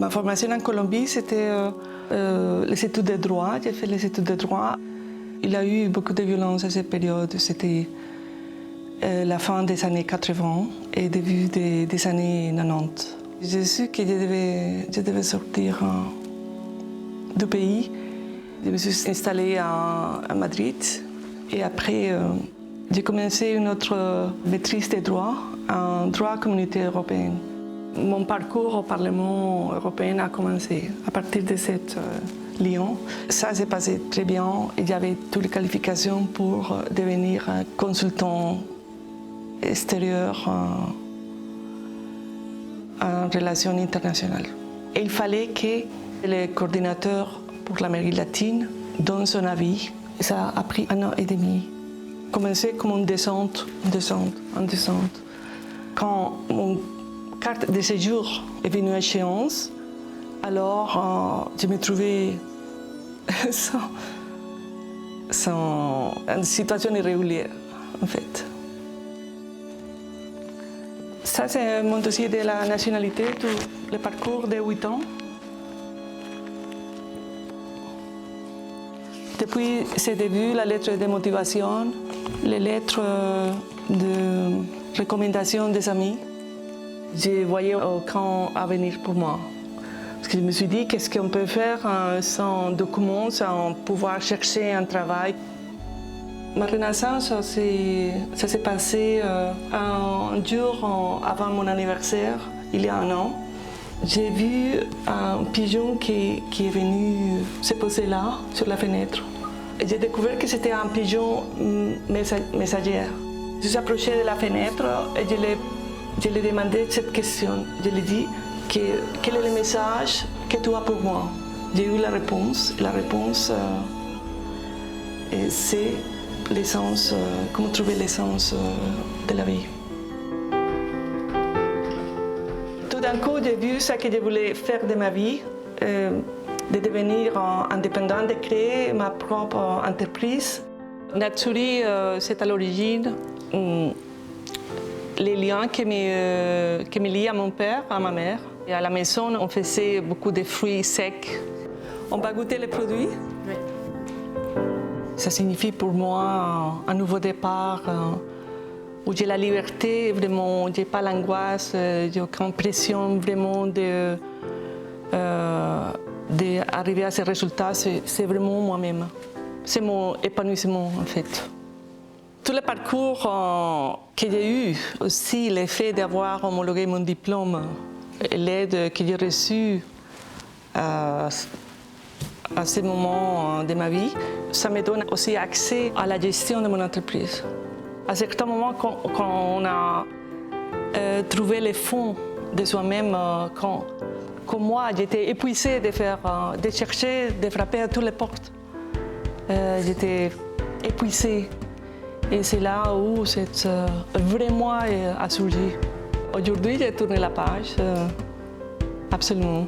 Ma formation en Colombie, c'était les études de droit. J'ai fait les études de droit. Il y a eu beaucoup de violence à cette période. C'était la fin des années 80 et début des années 90. J'ai su que je devais sortir du pays. Je me suis installée à Madrid et après j'ai commencé une autre maîtrise de droit, en droit communautaire européen. Mon parcours au Parlement européen a commencé à partir de cette Lyon. Ça s'est passé très bien et j'avais toutes les qualifications pour devenir consultant extérieur en relations internationales. Et il fallait que le coordinateur pour l'Amérique latine donne son avis. Ça a pris 1 an et demi. Commencé comme une descente. Quand mon carte de séjour est venue à échéance, alors je me trouvais en situation irrégulière, en fait. Ça, c'est mon dossier de la nationalité, tout le parcours de 8 ans. Depuis ses débuts, la lettre de motivation, les lettres de recommandation des amis, je voyais aucun avenir pour moi. Parce que je me suis dit, qu'est-ce qu'on peut faire sans documents, sans pouvoir chercher un travail. Ma renaissance, ça s'est passé un jour avant mon anniversaire, il y a 1 an. J'ai vu un pigeon qui est venu se poser là, sur la fenêtre. Et j'ai découvert que c'était un pigeon messager. Je me suis approchée de la fenêtre et je lui ai demandé cette question. Je lui ai dit, quel est le message que tu as pour moi? J'ai eu la réponse. La réponse, c'est l'essence, comment trouver l'essence de la vie. Tout d'un coup, j'ai vu ce que je voulais faire de ma vie, de devenir indépendante, de créer ma propre entreprise. Natsuri, c'est à l'origine les liens qui me lient à mon père, à ma mère. Et à la maison, on faisait beaucoup de fruits secs. On va goûter les produits. Oui. Ça signifie pour moi un nouveau départ où j'ai la liberté, vraiment, j'ai pas l'angoisse, j'ai aucune pression vraiment d'arriver à ces résultats. C'est vraiment moi-même. C'est mon épanouissement en fait. Tout le parcours que j'ai eu, aussi le fait d'avoir homologué mon diplôme, l'aide que j'ai reçue à ce moment de ma vie, ça me donne aussi accès à la gestion de mon entreprise. À certains moments, quand on a trouvé les fonds de soi-même, quand moi j'étais épuisée de chercher, de frapper à toutes les portes, j'étais épuisée. Et c'est là où cette vrai moi a surgi. Aujourd'hui, j'ai tourné la page, absolument.